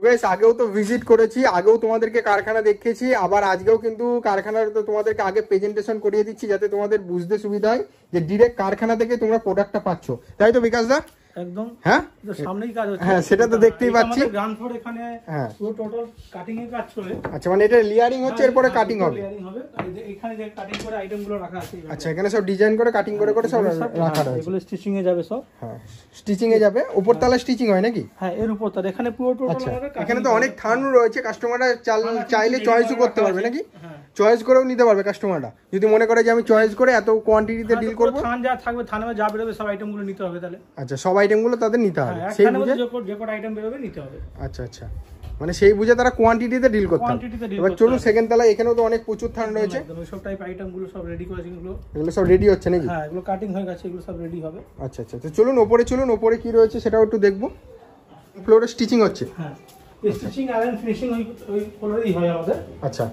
বেশ আগেও তো ভিজিট করেছি, আগেও তোমাদেরকে কারখানা দেখিয়েছি, আবার আজকেও কিন্তু কারখানার তো তোমাদেরকে আগে প্রেজেন্টেশন করিয়ে দিচ্ছি যাতে তোমাদের বুঝতে সুবিধা হয় যে ডিরেক্ট কারখানা থেকে তোমরা প্রোডাক্টটা পাচ্ছ, তাই তো বিকাশ দা? একদম। হ্যাঁ সামনেই কাজ হচ্ছে। হ্যাঁ সেটা তো দেখতেই পাচ্ছি। গ্রাউন্ড ফ্লোর এখানে পুরো টোটাল কাটিং এর কাজ চলে। আচ্ছা মানে এটা লেয়ারিং হচ্ছে, এরপরে কাটিং হবে। লেয়ারিং হবে। এখানে যে কাটিং করে আইটেমগুলো রাখা আছে। আচ্ছা এখানে সব ডিজাইন করে কাটিং করে করে সব রাখা আছে। এগুলো স্টিচিং এ যাবে সব। হ্যাঁ স্টিচিং এ যাবে, উপর তলা স্টিচিং হয় নাকি? হ্যাঁ এর উপর তলা এখানে পুরো টোটাল হবে। এখানে তো অনেক থান রয়েছে, কাস্টমাররা চাইলে চয়েসও করতে পারবে নাকি? চয়েস করেও নিতে পারবে কাস্টমাররা যদি মনে করে যে আমি চয়েস করে এত কোয়ান্টিটিতে ডিল করব। থান যা থাকবে থানে যা বেরোবে সব আইটেমগুলো নিতে হবে তাহলে। আচ্ছা সব আইটেমগুলো তাদের নিতে হবে সেই বুঝে যে কোড আইটেম বেরোবে নিতে হবে। আচ্ছা আচ্ছা মানে সেই বুঝে তারা কোয়ান্টিটিতে ডিল করতে হবে। এবার চলুন সেকেন্ড তলায়, এখানেও তো অনেক প্রচুর থান রয়েছে। একদম সব টাইপ আইটেমগুলো সব রেডি করেছি। এগুলো সব রেডি হচ্ছে নাকি? হ্যাঁ এগুলো কাটিং হয়ে গেছে, এগুলো সব রেডি হবে। আচ্ছা আচ্ছা তো চলুন ওপরে চলুন, ওপরে কি রয়েছে সেটাও একটু দেখবো। ফ্লোরে স্টিচিং হচ্ছে। হ্যাঁ স্টিচিং আর ফিনিশিং ওই ফ্লোরেই হয় আমাদের। আচ্ছা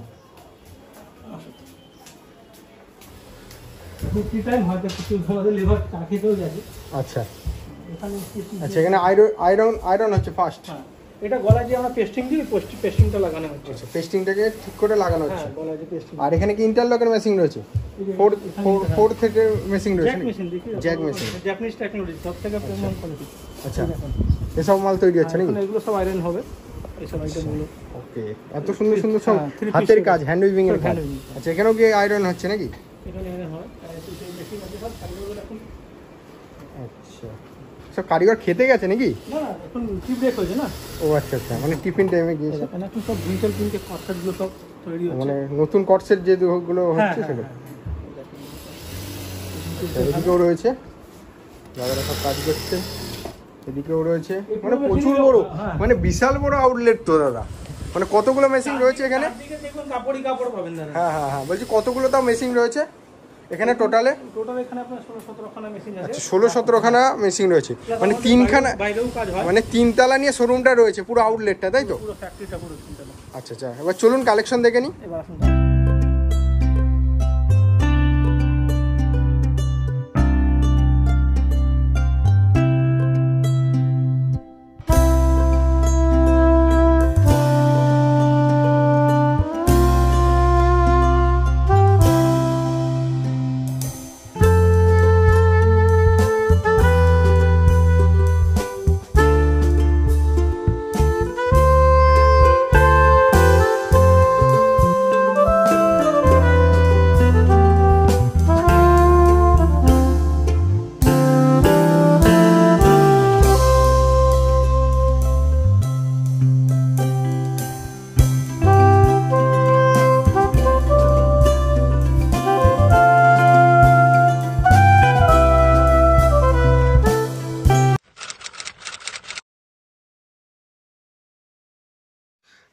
প্রতি টাইম হয়তো কিছু আমাদের লেবার কাটিতেও যায়। আচ্ছা আচ্ছা এখানে আয়রন হচ্ছে ফার্স্ট। হ্যাঁ এটা গলায় যে আমরা পেস্টিং দিই, পেস্টিংটা লাগানো হচ্ছে। আচ্ছা পেস্টিংটাকে ঠিক করে লাগানো হচ্ছে। হ্যাঁ গলায় যে পেস্টিং। আর এখানে কি ইন্টারলকের মেশিং রয়েছে? 4 থেকে মেশিং রয়েছে। জ্যাক মেশিন দেখি, জ্যাক মেশিন জাপানিজ টেকনোলজি সব থেকে প্রিমিয়াম কোয়ালিটি। আচ্ছা এসব মাল তৈরি হচ্ছে নাকি? এগুলো সব আয়রন হবে এই সব আইটেমগুলো। ওকে এত সুন্দর সুন্দর সব হাতের কাজ, হ্যান্ড উইভিং এর কাজ। আচ্ছা এখানেও কি আয়রন হচ্ছে নাকি? এখানে আয়রন হয়, এই মেশিন আছে সব কারিগর এখন। আচ্ছা সব কারিগর খেতে গেছে নাকি? না এখন টি ব্রেক হয়েছে না। ও আচ্ছা আচ্ছা মানে টিফিন টাইমে গিয়েছে। এখন সব ডিজিটাল প্রিন্টে কটসেটগুলো সব তৈরি হচ্ছে, মানে নতুন কটসেট যেগুলো হচ্ছে সেগুলো। এদিকেও রয়েছে দাদারা সব কাজ করছে, এদিকেও রয়েছে। মানে প্রচুর বড়, মানে বিশাল বড় আউটলেট তো দাদা। মানে কতগুলো মেশিন রয়েছে এখানে? দেখুন কাপড়ই কাপড় পাবেন দাদা। হ্যাঁ হ্যাঁ হ্যাঁ বলছি কতগুলো তাও মেশিন রয়েছে এখানে টোটাল এখানে আপনার 16-17 খানা মেশিন আছে। আচ্ছা 16-17 খানা মেশিন রয়েছে, মানে 3 খানা বাইরেও কাজ হয়। মানে 3 তলা নিয়ে শোরুমটা রয়েছে পুরো আউটলেটটা, তাই তো? পুরো ফ্যাক্টরিটা পুরো 3 তলা। আচ্ছা আচ্ছা এবার চলুন কালেকশন দেখে নিই। এবার আসুন।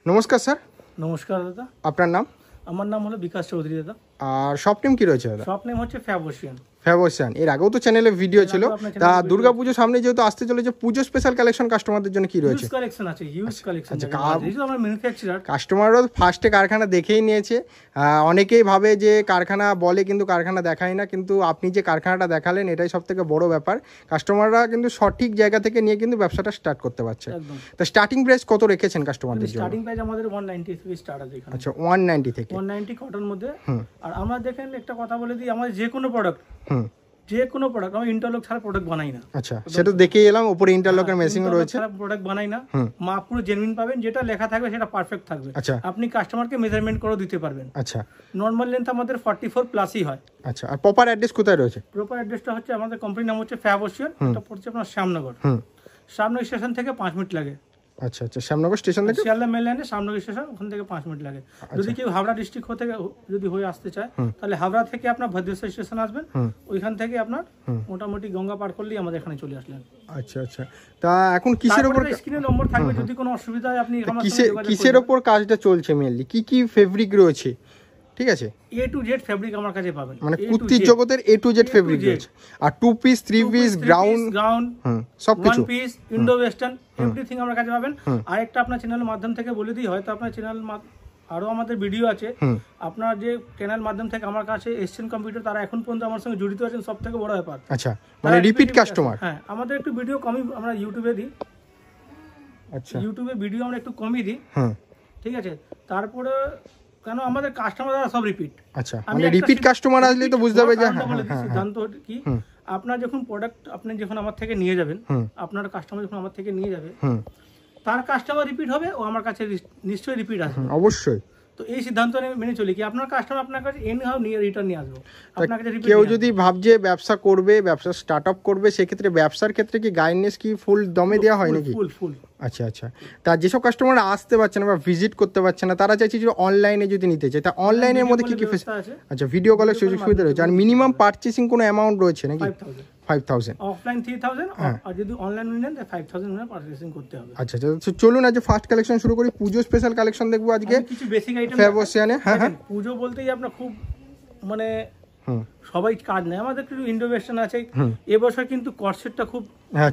নমস্কার স্যার। নমস্কার দাদা। আপনার নাম? আমার নাম হলো বিকাশ চৌধুরী দাদা। আর শপ নেম কি রয়েছে দাদা? শপ নেম হচ্ছে ফ্যাবওশিয়ান। ফ্যাবওশিয়ান এর আগেও তো চ্যানেলে ভিডিও ছিল। তা দুর্গাপুজো সামনে যেহেতু আসতে চলেছে, পুজো স্পেশাল কালেকশন কাস্টমারদের জন্য কি রয়েছে? হিউজ কালেকশন আছে, হিউজ কালেকশন আছে। আমরা ম্যানুফ্যাকচারার, কাস্টমাররা ফার্স্টে কারখানা দেখেই নিয়েছে। অনেকেই ভাবে যে কারখানা বলে কিন্তু কারখানা দেখায় না, কিন্তু আপনি যে কারখানাটা দেখালেন এটাই সবথেকে বড় ব্যাপার। কাস্টমাররা কিন্তু সঠিক জায়গা থেকে নিয়ে কিন্তু ব্যবসাটা স্টার্ট করতে পারছে। তো স্টার্টিং প্রাইস কত রেখেছেন কাস্টমারদের জন্য? স্টার্টিং প্রাইস আমাদের 190 থেকে স্টার্ট আছে এখানে। আচ্ছা 190 থেকে 190 কটন মধ্যে। আর আমরা দেখেন একটা কথা বলে দিই, আমাদের যে কোনো প্রোডাক্ট আমরা ইন্টারলক ছাড়া প্রোডাক্ট বানাই না। আচ্ছা সেটা দেখেই এলাম, উপরে ইন্টারলকের মেশিং রয়েছে। ছাড়া প্রোডাক্ট বানাই না। মাপ পুরো জেনুইন পাবেন, যেটা লেখা থাকবে সেটা পারফেক্ট থাকবে। আচ্ছা আপনি কাস্টমারকে মেজারমেন্ট করে দিতে পারবেন। আচ্ছা নরমাল লেন্থ আমাদের 44 প্লাসই হয়। আচ্ছা আর প্রপার অ্যাড্রেস কোথায় রয়েছে? প্রপার অ্যাড্রেসটা হচ্ছে আমাদের কোম্পানির নাম হচ্ছে ফ্যাবওশিয়ান। এটা পড়ছে আপনার শ্যামনগর। শ্যামনগর স্টেশন থেকে 5 মিনিট লাগে। আচ্ছা আচ্ছা শ্যামনগর স্টেশন থেকে শিয়ালদা মেল লাইনে শ্যামনগর স্টেশন, ওখান থেকে 5 মিনিট লাগে। যদি কেউ হাওড়া ডিস্ট্রিক্ট থেকে যদি হয়ে আসতে চায় তাহলে হাওড়া থেকে আপনার ভদ্রেশ্বর স্টেশন আসবেন, ওইখান থেকে আপনার মোটামুটি গঙ্গা পার করলেই আমাদের এখানে চলে আসলেন। আচ্ছা আচ্ছা তা এখন কিসের উপর স্ক্রিনে নম্বর থাকবে, যদি কোনো অসুবিধা হয় আপনি কিসের উপর কাজটা চলছে মেইনলি, কি কি ফেব্রিক রয়েছে? ঠিক আছে A to Z ফেব্রিক আমার কাছে পাবেন, মানে কুর্তির জগতের A to Z ফেব্রিক রয়েছে। আর 2 পিস 3 পিস গাউন সবকিছু, 1 পিস ইন্ডো ওয়েস্টার্ন এভরিথিং আমার কাছে পাবেন। আরেকটা আপনার চ্যানেলের মাধ্যম থেকে বলে দিই, হয়তো আপনার চ্যানেল আরো আমাদের ভিডিও আছে, আপনার যে চ্যানেল মাধ্যম থেকে আমার কাছে এসছেন কম্পিউটার, তারা এখন পর্যন্ত আমার সঙ্গে জড়িত আছেন, সব থেকে বড় ব্যাপার। আচ্ছা মানে রিপিট কাস্টমার। হ্যাঁ আমাদের একটু ভিডিও কমই আমরা ইউটিউবে দিই। আচ্ছা ইউটিউবে ভিডিও আমরা একটু কমই দিই, হুম ঠিক আছে। তারপরে কেন আমাদের কাস্টমাররা সব রিপিট। আচ্ছা মানে রিপিট কাস্টমার আসলে তো বুঝতে হবে যে সিদ্ধান্ত কি, আপনার যখন প্রোডাক্ট আপনি যখন আমার থেকে নিয়ে যাবেন, আপনার কাস্টমার যখন আমার থেকে নিয়ে যাবে, তার কাস্টমার রিপিট হবে, ও আমার কাছে নিশ্চয়ই রিপিট আসবে অবশ্যই। তো এই সিদ্ধান্ত মেনে চলি কি আপনার কাস্টমার আপনার কাছে এনে হাও নিয়ে রিটার্ন নিয়ে আসবো আপনার কাছে। কেউ যদি ভাবছে ব্যবসা করবে, ব্যবসা স্টার্ট আপ করবে, সেক্ষেত্রে ব্যবসার ক্ষেত্রে কি গাইডনেস কি ফুল দমে দেওয়া হয় নাকি? ফুল। আচ্ছা আচ্ছা। তা যেসব কাস্টমার আসতে পারছে না বা ভিজিট করতে পারছে না, তারা চাইছে যে অনলাইনে যদি নিতে চায়, তা অনলাইনের মধ্যে কি কি আছে? আচ্ছা ভিডিও কলের সুযোগ সুবিধা রয়েছে। আর মিনিমাম পারচেসিং কোনো অ্যামাউন্ট রয়েছে নাকি? 5000 অফলাইন 3000 আর যদি অনলাইন নেন 5000 এর পারচেসিং করতে হবে। আচ্ছা আচ্ছা চলুন আজ ফার্স্ট কালেকশন শুরু করি। পুজো স্পেশাল কালেকশন দেখবো আজকে, কিছু বেসিক আইটেম ফেব্রুয়ারিতে। হ্যাঁ পুজো বলতেই আপনার খুব মানে সবাই কাজ নেই, আমাদের একটু ইন্ডোভেশন আছে। এবছর কিন্তু কর্সেটটা খুব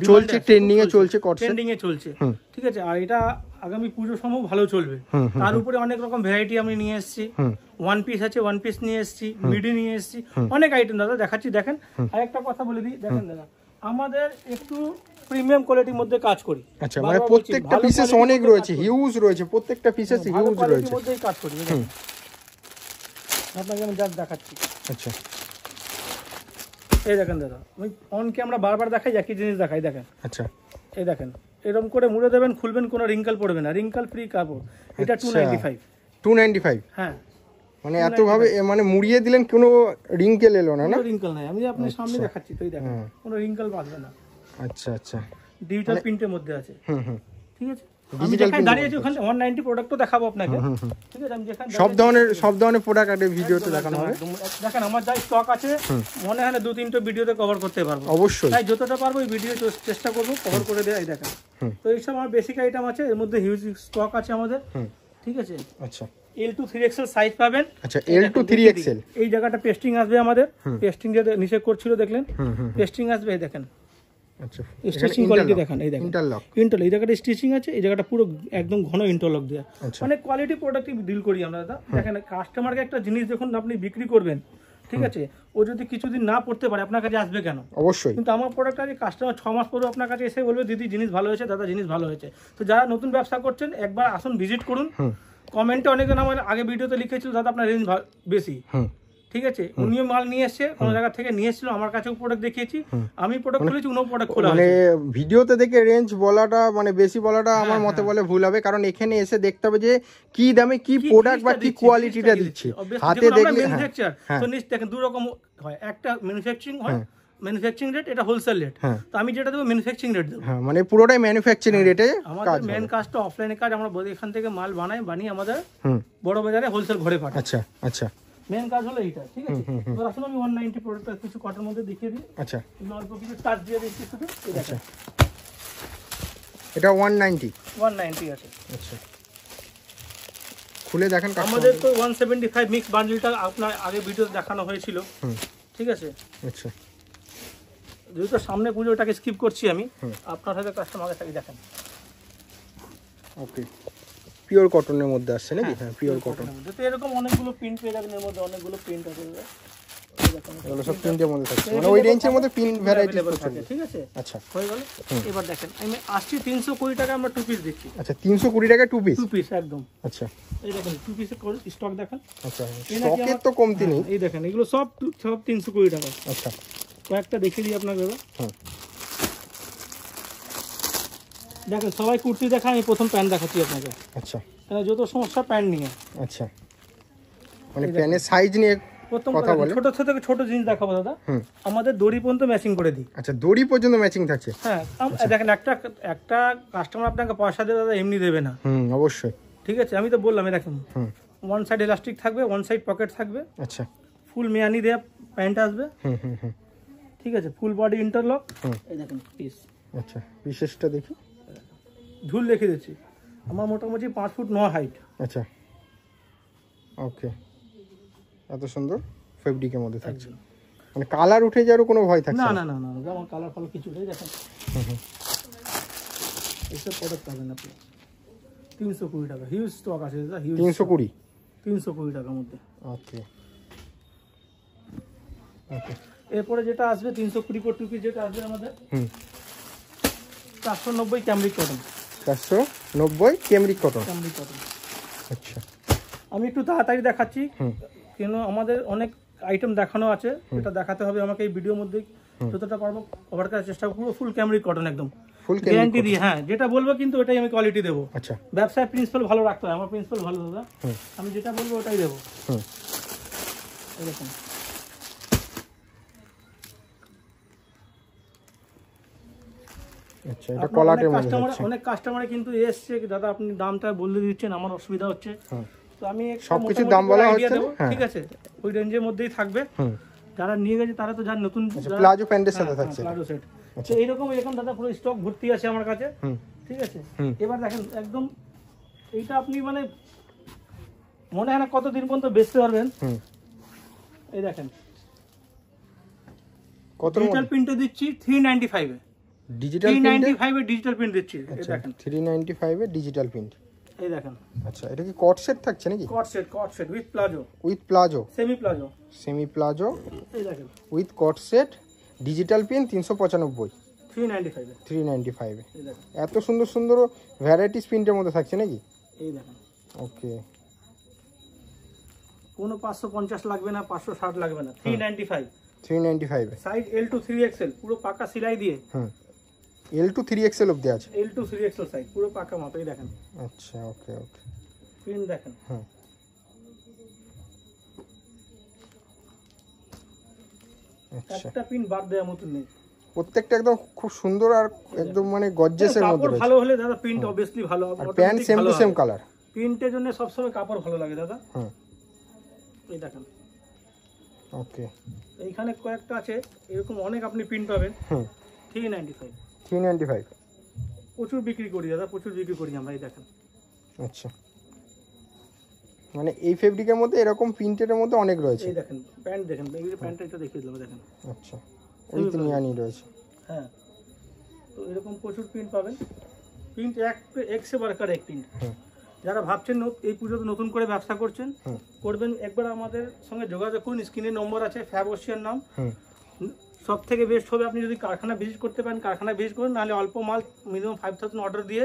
চলছে, ট্রেন্ডিং এ চলছে, ট্রেন্ডিং এ চলছে, ঠিক আছে। আর এটা আগামী পুজো সময় ভালো চলবে। তার উপরে অনেক রকম ভ্যারাইটি আমি নিয়ে এসেছি, ওয়ান পিস আছে, ওয়ান পিস নিয়ে এসেছি, মিডি নিয়ে এসেছি, অনেক আইটেম দাদা দেখাচ্ছি। দেখেন আর একটা কথা বলে দিই, দেখেন দাদা আমাদের একটু প্রিমিয়াম কোয়ালিটির মধ্যে কাজ করি। আচ্ছা মানে প্রত্যেকটা পিসেস অনেক রয়েছে, হিউজ রয়েছে, প্রত্যেকটা পিসেস হিউজ রয়েছে, মধ্যেই কাজ করি। আপনাকে আমি জাস্ট দেখাচ্ছি। আচ্ছা এই দেখেন দাদা, আমি অন ক্যামেরা বারবার দেখাই, একই জিনিস দেখাই, দেখেন। আচ্ছা এই দেখেন এরকম করে মুড়ে দেবেন, খুলবেন, কোনো রিঙ্কেল পড়বে না, রিঙ্কেল ফ্রি কাপড়। এটা 295। হ্যাঁ মানে এত ভাবে মানে মুড়িয়ে দিলেন, কোনো রিঙ্কেল এলো না? না রিঙ্কেল নাই, আমি আপনার সামনে দেখাচ্ছি, তো এই দেখেন কোনো রিঙ্কেল বাঁধবে না। আচ্ছা আচ্ছা ডিজিটাল প্রিন্টের মধ্যে আছে, ঠিক আছে। আমি যেখানে দাঁড়িয়েছি ওখানে 190 প্রোডাক্টও দেখাবো আপনাকে, ঠিক আছে। আমি যেখানে সব ধরনের প্রোডাক্ট আর ভিডিওতে দেখানো হবে। দেখেন আমার যা স্টক আছে, মনে হয় না 2-3টা ভিডিওতে কভার করতে পারবো। অবশ্যই, তাই যতটা পারবো এই ভিডিও চেষ্টা করবো কভার করে দেওয়া। এই দেখেন, তো এইসব আমার বেসিক আইটেম আছে, এর মধ্যে হিউজ স্টক আছে আমাদের, ঠিক আছে। আচ্ছা L2 3XL সাইজ পাবেন। আচ্ছা L2 3XL, এই জায়গাটা পেস্টিং আসবে আমাদের, পেস্টিং যে নিচে করছিল দেখলেন, পেস্টিং আসবে। এই দেখেন, আচ্ছা স্টিচিং কোয়ালিটি দেখেন, এই দেখেন ইন্টারলক, এই জায়গাটা স্টিচিং আছে, এই জায়গাটা পুরো একদম ঘন ইন্টারলক দেয়া। মানে কোয়ালিটি প্রোডাক্ট ডিল করি আমরা দাদা। দেখেন কাস্টমারকে একটা জিনিস যখন আপনি বিক্রি করবেন, ঠিক আছে, ও যদি কিছুদিন না পড়তে পারে আপনার কাছে আসবে কেন? অবশ্যই। কিন্তু আমার প্রোডাক্ট আছে, কাস্টমার 6 মাস পরে আপনার কাছে এসে বলবে দিদি জিনিস ভালো হয়েছে, দাদা জিনিস ভালো হয়েছে। তো যারা নতুন ব্যবসা করছেন একবার আসুন, ভিজিট করুন। কমেন্টে অনেকজন আমার আগে ভিডিওতে লিখেছিল দাদা আপনার রেঞ্জ বেশি, ঠিক আছে। উনিও মাল নিয়ে এসছে, কোন জায়গা থেকে নিয়ে এসেছিল, আমার কাছেও প্রোডাক্ট দেখিয়েছি, আমি প্রোডাক্ট খুলেছি, উনিও প্রোডাক্ট খোলা। মানে ভিডিওতে দেখে রেঞ্জ বলাটা মানে বেশি বলাটা আমার মতে বলে ভুল হবে, কারণ এখানে এসে দেখতে হবে যে কি দামে কি প্রোডাক্ট বা কি কোয়ালিটিটা দিচ্ছে। হাতে দেখলে ম্যানুফ্যাকচার তো নিশ্চয় দেখেন দু রকম হয়, একটা ম্যানুফ্যাকচারিং হয়, ম্যানুফ্যাকচারিং রেট, এটা হোলসেল রেট। তো আমি যেটা দেবো ম্যানুফ্যাকচারিং রেট দেবো। হ্যাঁ মানে পুরোটাই ম্যানুফ্যাকচারিং রেটে আমাদের মেন কাজটা অফলাইনে কাজ, আমরা এখান থেকে মাল বানিয়ে আমাদের বড় বাজারে হোলসেল ঘরে পাঠাই। আচ্ছা আচ্ছা মেন কাজ হলো এইটা, ঠিক আছে। তো আসলে আমি 190 প্রোডাক্ট কিছু কটার মধ্যে দেখিয়ে দিই। আচ্ছা অল্প কিছু টাচ দিয়ে দিচ্ছি শুধু। আচ্ছা এটা 190 আছে। আচ্ছা খুলে দেখেন। আমাদের তো 175 মিক্স বান্ডেলটা আপনার আগে ভিডিও দেখানো হয়েছিল, ঠিক আছে। আচ্ছা যেহেতু সামনে পুজো, ওটাকে স্কিপ করছি আমি, আপনার সাথে কাস্টমারের সাথে দেখেন। ওকে পিওর কটনের মধ্যে আসছে নাকি? হ্যাঁ পিওর কটন। তো এরকম অনেকগুলো প্রিন্ট পেয়ে যাবেন, এর মধ্যে অনেকগুলো প্রিন্ট আছে, এগুলো সব প্রিন্টের মধ্যে থাকছে, মানে ওই রেঞ্জের মধ্যে প্রিন্ট ভ্যারাইটি থাকে, ঠিক আছে। আচ্ছা হয়ে গেল। এবার দেখেন আমি আসছি 320 টাকা আমরা 2 পিস দিচ্ছি। আচ্ছা 320 টাকা 2 পিস একদম। আচ্ছা এই দেখেন 2 পিসের স্টক দেখেন। আচ্ছা স্টকের তো কমতি নেই। এই দেখেন এগুলো সব 320 টাকা। আচ্ছা কয়েকটা দেখিয়ে দিই আপনাকে দাদা। দেখেন সবাই কুর্তি দেখা, আমি প্রথম প্যান্ট দেখাচ্ছি আপনাকে। আচ্ছা যত সমস্যা প্যান্ট নিয়ে। আচ্ছা মানে প্যান্টের সাইজ নিয়ে প্রথম ছোট থেকে ছোট জিনিস দেখাবো দাদা। আমাদের দড়ি পর্যন্ত ম্যাচিং করে দিই। আচ্ছা দড়ি পর্যন্ত ম্যাচিং থাকছে। হ্যাঁ দেখেন একটা কাস্টমার আপনাকে পয়সা দেবে দাদা এমনি দেবে না। অবশ্যই, ঠিক আছে। আমি তো বললাম দেখুন ওয়ান সাইড ইলাস্টিক থাকবে, ওয়ান সাইড পকেট থাকবে। আচ্ছা ফুল মেয়ানি দেয়া প্যান্ট আসবে। ঠিক আছে, ফুল বডি ইন্টারলক। এই দেখুন পিস। আচ্ছা পিসেসটা দেখি, ঝুল দেখিয়ে দিচ্ছি। আমার মোটামুটি 5 ফুট 9 হাইট। আচ্ছা ওকে, এত সুন্দর ফেব্রিকের মধ্যে থাকছে, মানে কালার উঠে যাওয়ার কোনো ভয় থাকছে না? না না না, যেমন কালার ফল কিছু নেই। দেখেন এইসব প্রোডাক্ট পাবেন আপনি 320 টাকা। হিউজ স্টক আছে দাদা, হিউজ। 320 টাকার মধ্যে। ওকে ওকে, এরপরে যেটা আসবে 320 পর 2 পিস যেটা আসবে আমাদের 490 ক্যামরিক কটন। 490 ক্যামরিক কটন। Cambric cotton. আচ্ছা, আমি একটু তাড়াতাড়ি দেখাচ্ছি, কেন আমাদের অনেক আইটেম দেখানো আছে, এটা দেখাতে হবে আমাকে এই ভিডিওর মধ্যে, যতটা পারবো কভার করার চেষ্টা করবো। ফুল ক্যামরিক কটন, একদম ফুল গ্যারান্টি দিয়ে, হ্যাঁ যেটা বলবো কিন্তু ওটাই আমি কোয়ালিটি দেবো। আচ্ছা, ব্যবসায় প্রিন্সিপাল ভালো রাখতে হয়, আমার প্রিন্সিপাল ভালো দাদা, আমি যেটা বলবো ওটাই দেবো। এরকম আচ্ছা, এটা কলাটের মধ্যে কাস্টমার, আছে। অনেক কাস্টমারে কিন্তু এসছে দাদা আপনি দামটা বলে দিচ্ছেন, আমার অসুবিধা হচ্ছে, তো আমি সবকিছু দাম বলা হচ্ছে, ঠিক আছে, ওই রেঞ্জের মধ্যেই থাকবে। যারা নিয়ে গেছে তারা তো জান, নতুন প্লাজো প্যান্টের সাথে থাকছে প্লাজো সেট। তো এইরকম এরকম দাদা পুরো স্টক ভর্তি আছে আমার কাছে, ঠিক আছে। এবার দেখেন একদম এইটা আপনি মানে মনে হয় না কতদিন পর্যন্ত বেচতে পারবেন। এই দেখেন কত ডিজিটাল প্রিন্টে দিচ্ছি 395 এ, ডিজিটাল 395 এ ডিজিটাল প্রিন্ট দিচ্ছি। এই দেখেন 395 এ ডিজিটাল প্রিন্ট। এই দেখেন। আচ্ছা, এটা কি কট সেট থাকছে নাকি? কট set with palazzo, semi palazzo. এই দেখেন উইথ কট সেট, ডিজিটাল প্রিন্ট 395, 395 এ। এত সুন্দর সুন্দর ভ্যারাইটিস প্রিন্টের মধ্যে থাকছে নাকি? এই দেখেন। ওকে, কোনো 550 লাগবে না, 560 লাগবে না, 395 এ। সাইজ L to 3XL, পুরো পাকা সেলাই দিয়ে। L to 3XL অবধি আছে। L to 3XL সাইজ, পুরো পাকা মাপ। এই দেখেন। আচ্ছা, ওকে। প্রিন্ট দেখেন। আচ্ছা, একটা প্রিন্ট বাদ দেওয়ার মতন নেই, প্রত্যেকটা একদম খুব সুন্দর আর একদম মানে গর্জিয়াসের মধ্যে কাপড় ভালো হলে দাদা প্রিন্ট অবভিয়াসলি ভালো হবে, আর pant same to same colour. প্রিন্টের জন্য সবসময় কাপড় ভালো লাগে দাদা। এই দেখেন। ওকে, এইখানে কয়েকটা আছে এরকম, অনেক আপনি প্রিন্ট পাবেন। 395 প্রচুর বিক্রি করি দাদা, প্রচুর বিক্রি করি আমরা। এই দেখেন। আচ্ছা, মানে এই ফেব্রিকের মধ্যে এরকম প্রিন্টের মধ্যে অনেক রয়েছে। এই দেখেন প্যান্ট দেখেন, এই যে প্যান্টটা এটা দেখিয়ে দিলাম দেখেন। আচ্ছা, উইথ নিয়ানি রয়েছে। হ্যাঁ, তো এরকম প্রচুর প্রিন্ট পাবেন। প্রিন্ট এক সে বারকার এক প্রিন্ট। যারা ভাবছেন এই পুজোতে নতুন করে ব্যবসা করবেন, একবার আমাদের সঙ্গে যোগাযোগ করুন, স্ক্রিনে নম্বর আছে, ফ্যাব ওশিয়ার নাম। সব থেকে বেস্ট হবে আপনি যদি কারখানা ভিজিট করতে পারেন, কারখানা ভিজিট করুন, নাহলে অল্প মাল মিনিমাম 5000 অর্ডার দিয়ে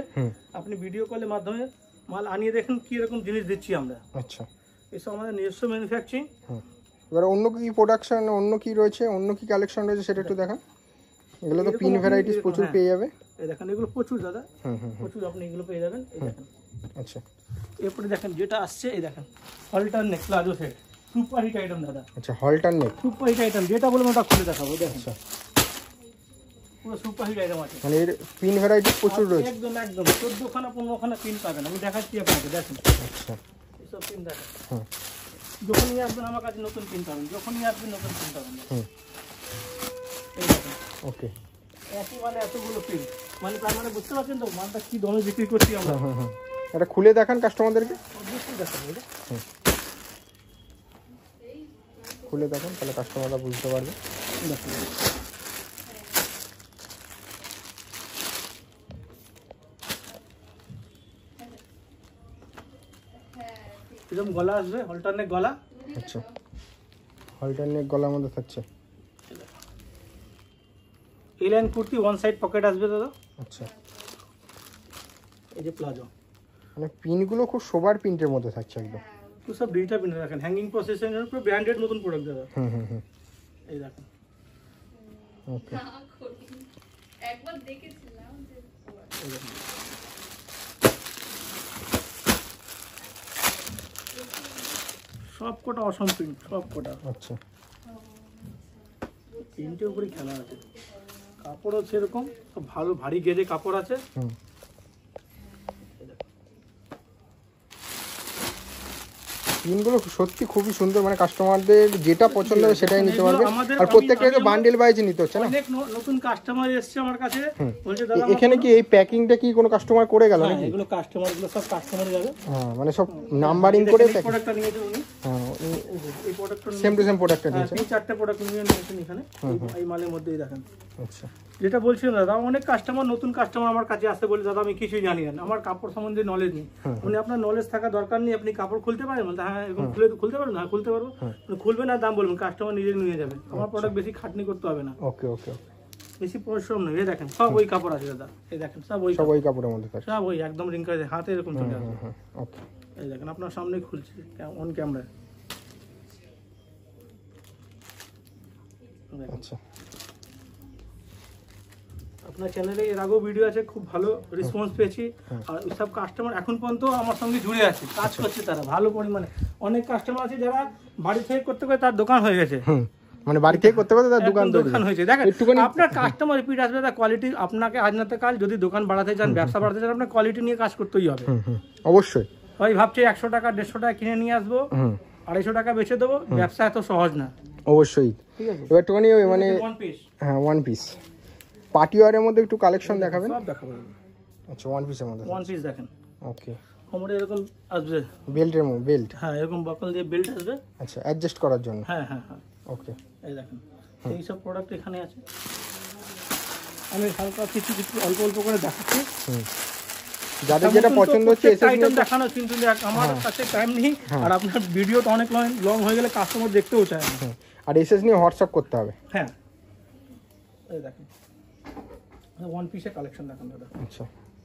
আপনি ভিডিও কলের মাধ্যমে মাল আনিয়ে দেখেন কি রকম জিনিস দিচ্ছি আমরা। আচ্ছা, এসব আমাদের নিজস্ব ম্যানুফ্যাকচারিং। এবার অন্য কি প্রোডাকশন, অন্য কি রয়েছে, অন্য কি কালেকশন রয়েছে সেটা একটু দেখান। এগুলো তো পিন ভ্যারাইটিস প্রচুর পেয়ে যাবে। এই দেখেন, এগুলো প্রচুর দাদা, প্রচুর আপনি এগুলো পেয়ে যাবেন। এই দেখেন। আচ্ছা, এরপরে দেখেন যেটা আসছে, এই দেখেন halter neck palazzo set, super hit item দাদা। আচ্ছা, halter neck super hit item, যেটা বলবো ওটা খুলে দেখাবো। দেখেন পুরো সুপার হিট আইটেম আছে, মানে এর পিন ভ্যারাইটিস প্রচুর রয়েছে। একদম 14খানা 15খানা পিন পাবেন, আমি দেখাচ্ছি আপনাকে। দেখেন। আচ্ছা, এসব পিন দেখেন। যখনই আসবেন আমার কাছে নতুন পিন পাবেন, যখনই আসবেন নতুন পিন পাবেন। এই দেখেন। ওকে, একই মানে এতগুলো পিন, মানে তার মানে বুঝতে পারছেন তো মালটা কি দামে বিক্রি করছি আমরা। এটা খুলে দেখান কাস্টমারদেরকে। খুলে দেখান, তাহলে কাস্টমাররা বুঝতে পারবে। এরকম গলা আসবে, অল্টারনেট গলা। আচ্ছা, অল্টারনেট গলার মধ্যে থাকছে। এই line kurti, one side pocket আসবে দাদা। আচ্ছা, এই যে প্লাজো, মানে পিনগুলো খুব সোবার প্রিন্টের মধ্যে থাকছে একদম। তো সব ডিজিটাল প্রিন্ট রাখেন, হ্যাঙ্গিং প্রসেসের পুরো ব্র্যান্ডেড নতুন প্রোডাক্ট দাদা। এই দেখেন। ওকে, একবার দেখেছিলাম যে সব কটা অসম প্রিন্ট, সব কটা। আচ্ছা, প্রিন্টের উপরে খেলা আছে, কাপড়ও সেরকম ভালো ভারী গেজে কাপড় আছে। পিনগুলো সত্যি খুবই সুন্দর, মানে কাস্টমারদের যেটা পছন্দ হবে সেটাই নিতে পারবে। আর প্রত্যেকটা তো বান্ডেল ওয়াইজে নিতে হচ্ছে না। অনেক নতুন কাস্টমার এসেছে আমার কাছে, বলছে দাদা এখানে কি এই প্যাকিংটা কি কোনো কাস্টমার করে গেল নাকি? এগুলো কাস্টমারগুলো সব কাস্টমার যাবে। হ্যাঁ, মানে সব নাম্বারিং করে প্রোডাক্টটা নিয়েছে উনি। হ্যাঁ, এই প্রোডাক্টটা সেম টু সেম প্রোডাক্টটা দিয়েছে। 3-4টা প্রোডাক্ট নিয়ে নিয়েছেন এখানে এই মালের মধ্যেই দেখেন। আচ্ছা, যেটা বলছিলাম দাদা, অনেক কাস্টমার নতুন কাস্টমার আমার কাছে আসে বলে দাদা আমি কিছুই জানি না, আমার কাপড় সম্বন্ধে নলেজ নেই। উনি আপনার নলেজ থাকা দরকার নেই, আপনি কাপড় খুলতে পারেন বলতে হ্যাঁ এরকম খুলতে পারবেন, হ্যাঁ খুলতে পারবো। খুলবেন আর দাম বলবেন, কাস্টমার নিজে নিয়ে যাবেন, আমার প্রোডাক্ট বেশি খাটনি করতে হবে না। ওকে ওকে, বেশি পরিশ্রম নেই। এই দেখেন সব ওই কাপড় আছে দাদা, এই দেখেন সব ওই সব ওই কাপড়ের মধ্যে থাকছে। সব ওই একদম রিঙ্কার হাতে এরকম চলে আসবে। ওকে, এই দেখেন আপনার সামনেই খুলছে অন ক্যামেরা। আচ্ছা, আপনার চ্যানেলে এর আগেও ভিডিও আছে, খুব ভালো রেসপন্স পেয়েছি। আর সব কাস্টমার এখন পর্যন্ত আমার সঙ্গে জুড়ে আছে, কাজ করছে তারা ভালো পরিমাণে। অনেক কাস্টমার আছে যারা বাড়ি থেকে করতে করে তার দোকান হয়ে গেছে, মানে বাড়ি থেকে করতে করতে তার দোকান হয়েছে। দেখেন আপনার কাস্টমার রিপিট আসবে, তার কোয়ালিটি আপনাকে আজ না কাল যদি দোকান বাড়াতে চান, ব্যবসা বাড়াতে চান, আপনার কোয়ালিটি নিয়ে কাজ করতেই হবে। অবশ্যই। ওই ভাবছে 100 টাকা 150 টাকা কিনে নিয়ে আসবো, 250 টাকা বেচে দেবো, ব্যবসা এত সহজ না। অবশ্যই, ঠিক আছে। এবার একটুখানি মানে ওয়ান পিস, হ্যাঁ ওয়ান পিস পার্টিওয়ারের মধ্যে একটু কালেকশন দেখাবেন। সব দেখাবো। আচ্ছা, ওয়ান পিসের মধ্যে। ওয়ান পিস দেখেন, ওকে, কোমরে এরকম আসবে, বেল্টের মধ্যে বেল্ট। হ্যাঁ এরকম বকল দিয়ে বেল্ট আসবে। আচ্ছা, অ্যাডজাস্ট করার জন্য। হ্যাঁ হ্যাঁ হ্যাঁ, ওকে, এই দেখেন এই সব প্রোডাক্ট এখানে আছে। আমি হালকা কিছু কিছু অল্প অল্প করে দেখাচ্ছি, যাদের যেটা পছন্দ হচ্ছে এসে আইটেম দেখানো। কিন্তু আমার কাছে টাইম নেই, আর আপনার ভিডিও তো অনেক লং হয়ে গেলে কাস্টমার দেখতেও চায় না। আর এসএস নিয়ে হোয়াটসঅ্যাপ করতে হবে। হ্যাঁ, এই দেখেন ওয়ান পিসের কালেকশন দেখেন দাদা। আচ্ছা,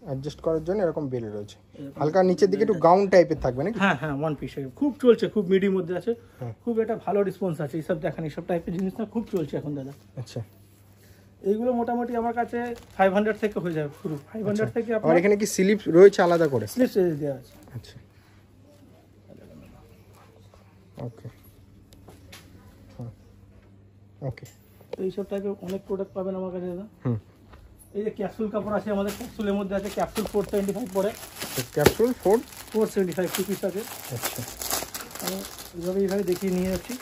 অ্যাডজাস্ট করার জন্য এরকম বেল রয়েছে, হালকা নিচের দিকে একটু গাউন টাইপের থাকবে নাকি? হ্যাঁ হ্যাঁ, ওয়ান পিসে খুব চলছে, খুব মিডির মধ্যে আছে, খুব এটা ভালো রেসপন্স আছে। এইসব দেখেন, এইসব টাইপের জিনিস না খুব চলছে এখন দাদা। আচ্ছা, এইগুলো মোটামুটি আমার কাছে 500 থেকে হয়ে যাবে শুরু। 500 থেকে আর আপনার এখানে কি স্লিপ রয়েছে আলাদা করে? স্লিপ দেওয়া আছে। আচ্ছা, ওকে, ওকে, এইসব টাইপের অনেক প্রোডাক্ট পাবেন আমার কাছে দাদা। এই যে ক্যাপসুল কাপড় আছে আমাদের, ক্যাপসুলের মধ্যে আছে ক্যাপসুল 475 পড়ে। ক্যাপসুল 475 টু পিস আছে। আচ্ছা, আমি এইভাবে দেখিয়ে নিয়ে যাচ্ছি।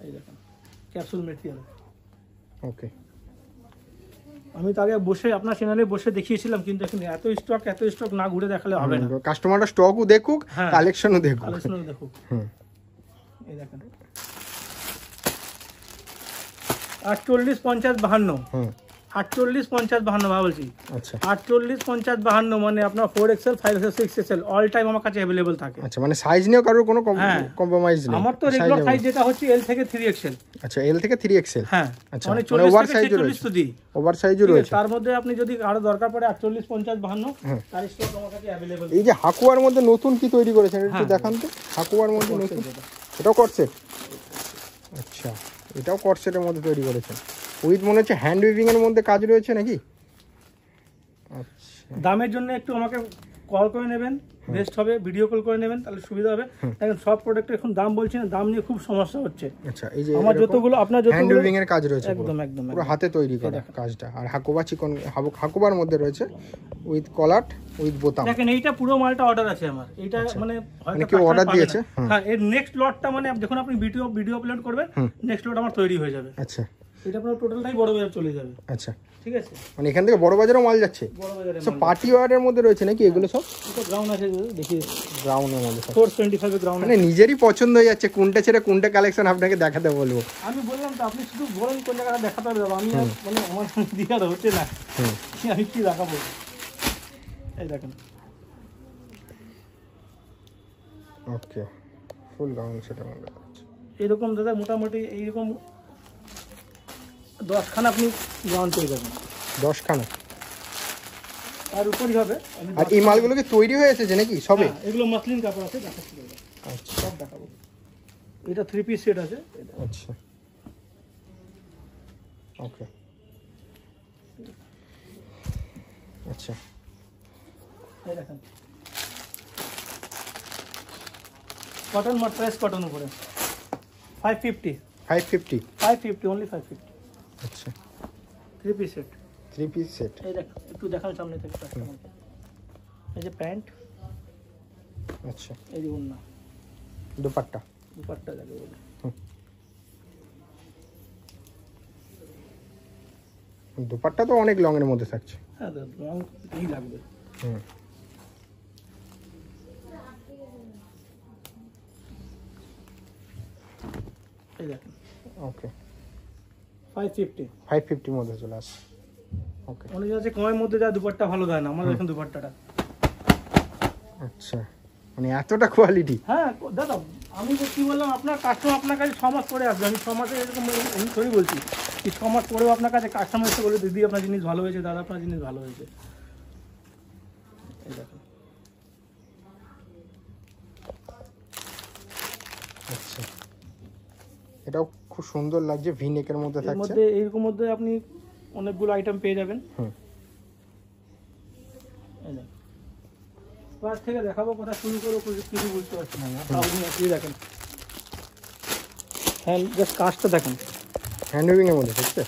এই দেখেন ক্যাপসুল মেটেরিয়াল। ওকে, আমি তো আগে বসে আপনার চ্যানেলে বসে দেখিয়েছিলাম, কিন্তু এখন এত স্টক না ঘুরে দেখালে হবে না। কাস্টমাররা স্টকও দেখুক, কালেকশনও দেখুক। কালেকশনও দেখুক। এই দেখেন 48 50 52, 48 50 52 বলছি। আচ্ছা, 48 50 52 মানে আপনার 4XL 5XL 6XL all time আমার কাছে अवेलेबल থাকে। আচ্ছা, মানে সাইজ নিয়েও কারোর কোনো কম্প্রোমাইজ নেই। আমার তো রেগুলার সাইজ যেটা হচ্ছে L থেকে 3XL। আচ্ছা, L থেকে 3XL। হ্যাঁ, আচ্ছা, মানে ওভার 40 থেকে সাইজও 46 রয়েছে। তো দিই। ওভার সাইজও রয়েছে। তার মধ্যে আপনি যদি আরো দরকার পড়ে 48 50 52 তার স্টক আমার কাছে अवेलेबल। এই যে হাকুয়ার মধ্যে নতুন কি তৈরি করেছেন একটু দেখান তো। হাকুয়ার মধ্যে নতুন, এটাও কটসেট। আচ্ছা, এটাও কটসেটের মধ্যে তৈরি করেছেন, উইথ মনে হচ্ছে হ্যান্ড উইভিং এর মধ্যে কাজ রয়েছে নাকি? আচ্ছা, দামের জন্য একটু আমাকে কল করে নেবেন, বেস্ট হবে। ভিডিও কল করে নেবেন, তাহলে সুবিধা হবে। এখন সব প্রোডাক্টের এখন দাম বলছি না, দাম নিয়ে খুব সমস্যা হচ্ছে। আচ্ছা, এই যে আমার যতগুলো আপনার হ্যান্ড যতগুলো উইভিং এর কাজ রয়েছে, একদম একদম পুরো হাতে তৈরি করা কাজটা। আর হাকুবা চিকন হাকুবার মধ্যে রয়েছে উইথ কলাট উইথ বোতাম। দেখেন এইটা পুরো মালটা অর্ডার আছে আমার। এইটা মানে হয়তো কেউ অর্ডার দিয়েছে। হ্যাঁ, এর নেক্সট লটটা মানে যখন আপনি ভিডিও আপলোড করবেন, নেক্সট লট আমার তৈরি হয়ে যাবে। আচ্ছা, এটা আপনার টোটালটাই বড় বাজার চলে যাবে। আচ্ছা, ঠিক আছে, মানে এখান থেকে বড় বাজারও মাল যাচ্ছে। বড় বাজারে সব পার্টি ওয়্যারের মধ্যে রয়েছে নাকি এগুলো সব? এটা গ্রাউন্ড আছে, দেখি গ্রাউন্ডের মধ্যে সব 425 এর গ্রাউন্ড। মানে নিজেরই পছন্দ হয়ে যাচ্ছে কোনটা ছেড়ে কোনটা কালেকশন আপনাকে দেখাতে বলবো। আমি বললাম তো, আপনি শুধু বলেন কোন জায়গাটা দেখাতে হবে। আমি মানে আমার দিয়ে আর হচ্ছে না, আমি কি দেখাবো। এই দেখেন ওকে, ফুল গাউন সেটা মধ্যে আছে এরকম দাদা, মোটামুটি এইরকম 10খানা আপনি গ্রাউন্ড পেয়ে যাবেন। 10খানা? আর উপরই হবে। আর এই মালগুলো কি তৈরি হয়ে এসেছে নাকি সবে? এগুলো মাসলিন কাপড় আছে, দেখাচ্ছি। আচ্ছা, সব দেখাবো। এটা 3 পিস সেট আছে। আচ্ছা, ওকে, আচ্ছা, এই দেখেন কটন মাট্রেস, কটন উপরে 550 only 550। আচ্ছা, 3 পিস সেট, 3 পিস সেট। এই দেখেন একটু দেখান সামনে থেকে কাস্টমারকে। এই যে প্যান্ট, আচ্ছা, এই যে ওন্না, দুপাট্টা লাগে বলে। দুপাট্টা তো অনেক লং এর মধ্যে থাকছে। হ্যাঁ দাদা, রং এই লাগবে। এই দেখেন ওকে, 550 মধ্যে চলে আসে। ওকে, অনেক আছে কমের মধ্যে যা দুপাট্টা ভালো দেয় না, আমাদের এখন দুপাট্টাটা। আচ্ছা, মানে এতটা কোয়ালিটি? হ্যাঁ দাদা, আমি তো কি বললাম, আপনার কাস্টমার আপনার কাছে 6 মাস পরে আসবে। আমি 6 মাসে এরকম আমি সরি বলছি কি 6 মাস পরেও আপনার কাছে কাস্টমার এসে বলে দিদি আপনার জিনিস ভালো হয়েছে, দাদা আপনার জিনিস ভালো হয়েছে। এই দেখুন। আচ্ছা, এটাও খুব সুন্দর লাগছে, ভি নেকের মধ্যে এর থাকছে। মধ্যে এইরকম মধ্যে আপনি অনেকগুলো আইটেম পেয়ে যাবেন। হুম। এই দেখুন। পাশ থেকে দেখাবো, কথা শুরু করবো কিছু বুঝতে পারছি না। এই দেখেন, হ্যাঁ জাস্ট কাজটা দেখেন, হ্যান্ড উইভিং এর মধ্যে থাকছে,